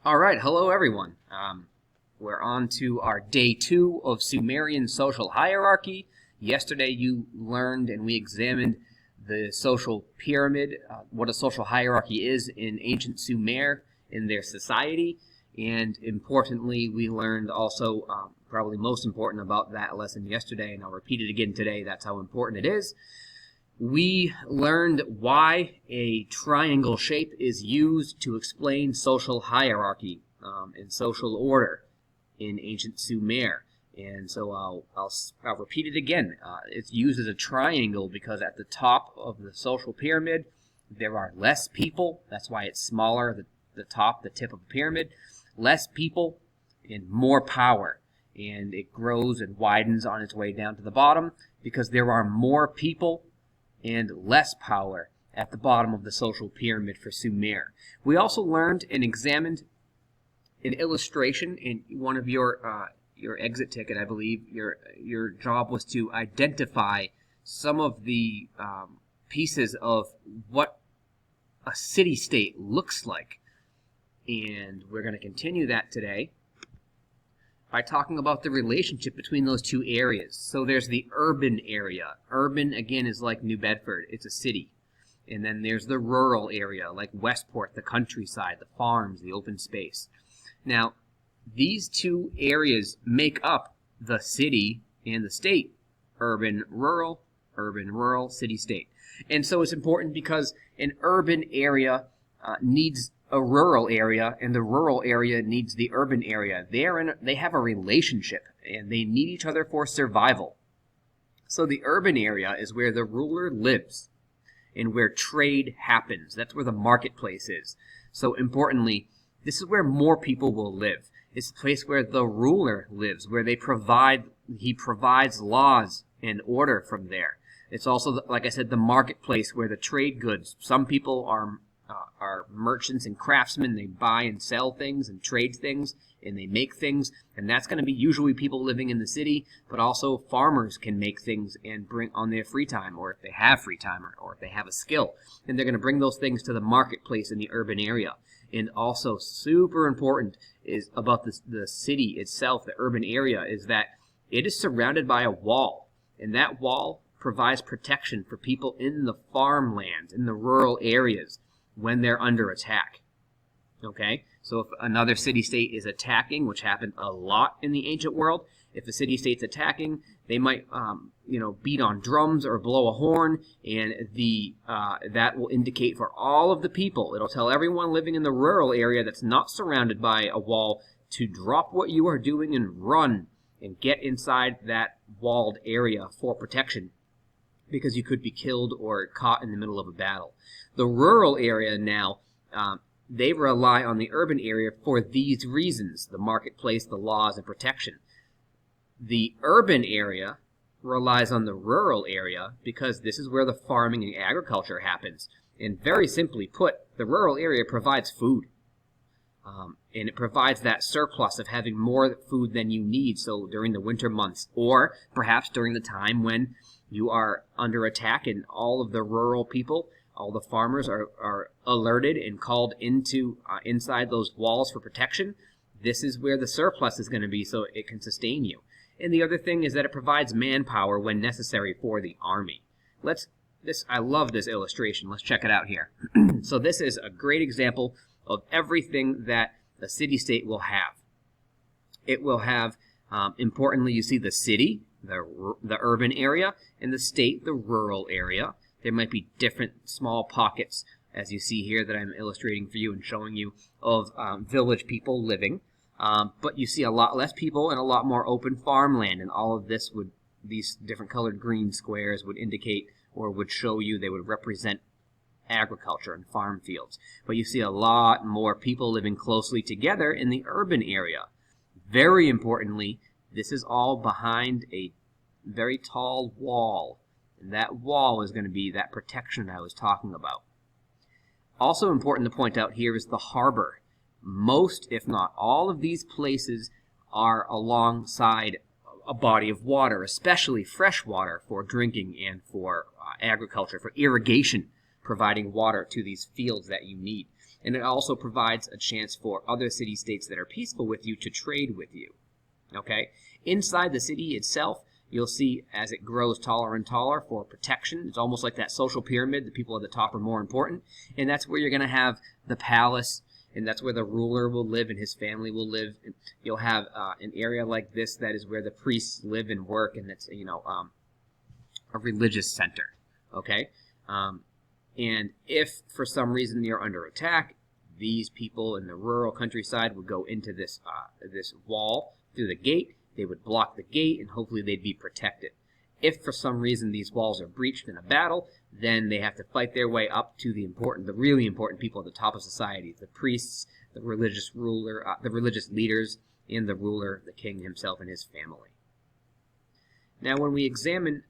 All right, hello everyone. We're on to our day 2 of Sumerian social hierarchy. Yesterday you learned and we examined the social pyramid, what a social hierarchy is in ancient Sumer in their society. And importantly, we learned also, probably most important about that lesson yesterday, and I'll repeat it again today, that's how important it is. We learned why a triangle shape is used to explain social hierarchy and social order in ancient Sumer. And so I'll repeat it again. It's used as a triangle because at the top of the social pyramid there are less people. That's why it's smaller, the top, the tip of the pyramid. Less people and more power. And it grows and widens on its way down to the bottom because there are more people and less power at the bottom of the social pyramid for Sumer. We also learned and examined an illustration in one of your exit ticket, I believe. Your job was to identify some of the pieces of what a city-state looks like. And we're going to continue that today by talking about the relationship between those two areas. So there's the urban area. Urban, again, is like New Bedford. It's a city. And then there's the rural area, like Westport, the countryside, the farms, the open space. Now, these two areas make up the city and the state. Urban, rural, city, state. And so it's important because an urban area needs a rural area, and the rural area needs the urban area. They have a relationship, and they need each other for survival. So the urban area is where the ruler lives and where trade happens. That's where the marketplace is. So importantly, this is where more people will live. It's the place where the ruler lives, where he provides laws and order from there. It's also, like I said, the marketplace where the trade goods. Some people are merchants and craftsmen. They buy and sell things and trade things, and they make things, and that's going to be usually people living in the city, but also farmers can make things and bring on their free time, or if they have free time, or if they have a skill, and they're going to bring those things to the marketplace in the urban area. And also super important is about the city itself, the urban area, is that it is surrounded by a wall, and that wall provides protection for people in the farmlands, in the rural areas, when they're under attack. Okay? So if another city-state is attacking, which happened a lot in the ancient world, if a city-state's attacking, they might beat on drums or blow a horn, and that will indicate for all of the people. It'll tell everyone living in the rural area that's not surrounded by a wall to drop what you are doing and run and get inside that walled area for protection, because you could be killed or caught in the middle of a battle. The rural area now, they rely on the urban area for these reasons: the marketplace, the laws, and protection. The urban area relies on the rural area because this is where the farming and agriculture happens. And very simply put, the rural area provides food. And it provides that surplus of having more food than you need, so during the winter months, or perhaps during the time when you are under attack and all of the rural people, all the farmers are alerted and called inside those walls for protection. This is where the surplus is going to be, so it can sustain you. And the other thing is that it provides manpower when necessary for the army. I love this illustration. Let's check it out here. So this is a great example of everything that a city-state will have. It will have, importantly, you see the city, the urban area, and the state, the rural area. There might be different small pockets, as you see here that I'm illustrating for you and showing you, of village people living. But you see a lot less people and a lot more open farmland, and all of this these different colored green squares would indicate or would show you, they would represent agriculture and farm fields. But you see a lot more people living closely together in the urban area. Very importantly, this is all behind a very tall wall, and that wall is going to be that protection I was talking about. Also important to point out here is the harbor. Most, if not all, of these places are alongside a body of water, especially fresh water for drinking and for agriculture, for irrigation, providing water to these fields that you need. And it also provides a chance for other city-states that are peaceful with you to trade with you. Okay? Inside the city itself, you'll see as it grows taller and taller for protection. It's almost like that social pyramid. The people at the top are more important. And that's where you're going to have the palace, and that's where the ruler will live and his family will live. And you'll have an area like this that is where the priests live and work, and that's, a religious center. Okay? And if for some reason you're under attack, these people in the rural countryside would go into this wall through the gate. They would block the gate, and hopefully they'd be protected. If for some reason these walls are breached in a battle, then they have to fight their way up to the really important people at the top of society: the priests, the religious ruler, the religious leaders, and the ruler, the king himself and his family. Now, when we examine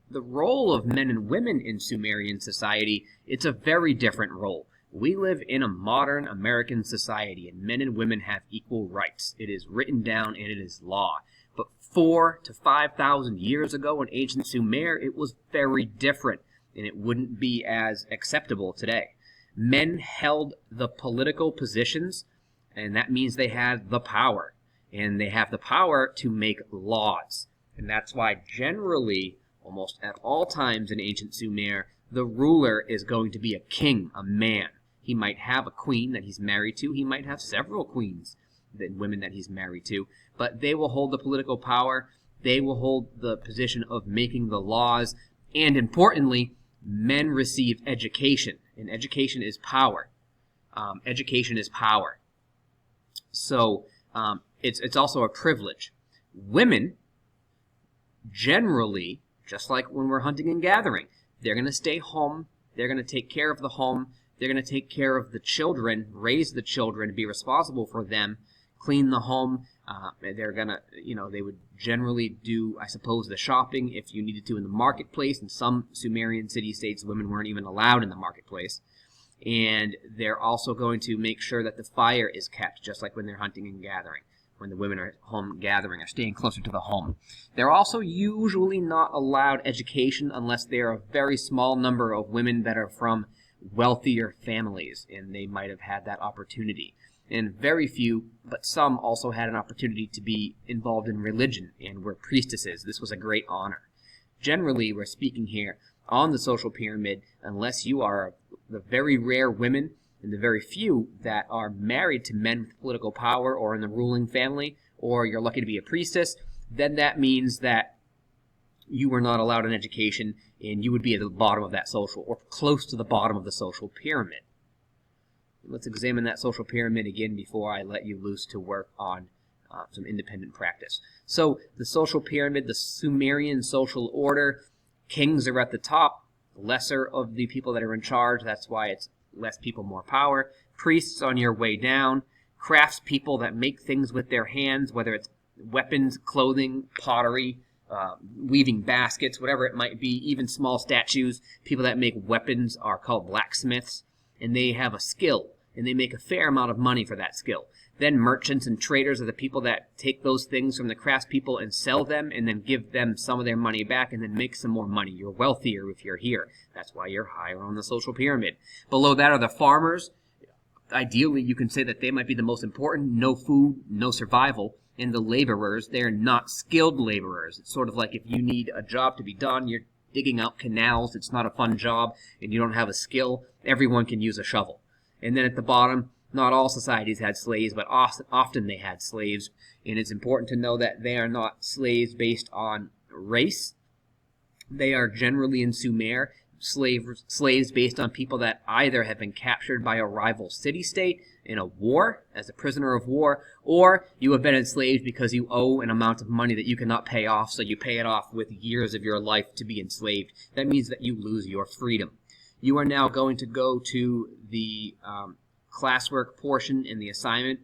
the role of men and women in Sumerian society, it's a very different role. We live in a modern American society, and men and women have equal rights. It is written down and it is law. But 4,000 to 5,000 years ago in ancient Sumer, it was very different, and it wouldn't be as acceptable today. Men held the political positions, and that means they had the power. And they have the power to make laws. And that's why generally, almost at all times in ancient Sumer, the ruler is going to be a king, a man. He might have a queen that he's married to. He might have several queens, women that he's married to. But they will hold the political power. They will hold the position of making the laws. And importantly, men receive education. And education is power. Education is power. So it's also a privilege. Women, generally, just like when we're hunting and gathering, they're going to stay home. They're going to take care of the home. They're going to take care of the children, raise the children, be responsible for them, clean the home. They're going to, they would generally do, I suppose, the shopping if you needed to in the marketplace. In some Sumerian city-states, women weren't even allowed in the marketplace. And they're also going to make sure that the fire is kept, just like when they're hunting and gathering. When the women are home gathering or staying closer to the home. They're also usually not allowed education unless they're a very small number of women that are from wealthier families, and they might have had that opportunity. And very few, but some also had an opportunity to be involved in religion and were priestesses. This was a great honor. Generally, we're speaking here on the social pyramid, unless you are the very rare women and the very few that are married to men with political power or in the ruling family, or you're lucky to be a priestess, then that means that you were not allowed an education and you would be at the bottom of that social, or close to the bottom of the social pyramid. Let's examine that social pyramid again before I let you loose to work on some independent practice. So the social pyramid, the Sumerian social order, kings are at the top, lesser of the people that are in charge. That's why it's less people, more power. Priests on your way down. Craftspeople that make things with their hands, whether it's weapons, clothing, pottery, weaving baskets, whatever it might be, even small statues. People that make weapons are called blacksmiths, and they have a skill, and they make a fair amount of money for that skill. Then merchants and traders are the people that take those things from the craftspeople and sell them, and then give them some of their money back, and then make some more money. You're wealthier if you're here. That's why you're higher on the social pyramid. Below that are the farmers. Ideally, you can say that they might be the most important. No food, no survival. And the laborers, they're not skilled laborers. It's sort of like if you need a job to be done, you're digging out canals. It's not a fun job, and you don't have a skill. Everyone can use a shovel. And then at the bottom, not all societies had slaves, but often they had slaves. And it's important to know that they are not slaves based on race. They are generally in Sumer slaves based on people that either have been captured by a rival city-state in a war as a prisoner of war, or you have been enslaved because you owe an amount of money that you cannot pay off, so you pay it off with years of your life to be enslaved. That means that you lose your freedom. You are now going to go to the classwork portion in the assignment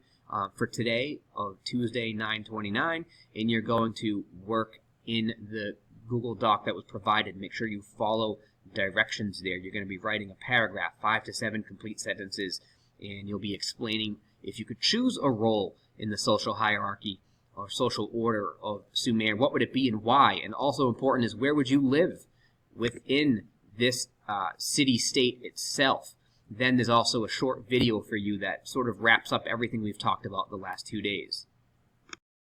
for today of Tuesday 9/29, and you're going to work in the Google Doc that was provided. Make sure you follow directions there. You're going to be writing a paragraph, 5 to 7 complete sentences, and you'll be explaining if you could choose a role in the social hierarchy or social order of Sumer, what would it be and why? And also important is where would you live within this city-state itself? then there's also a short video for you that sort of wraps up everything we've talked about the last 2 days.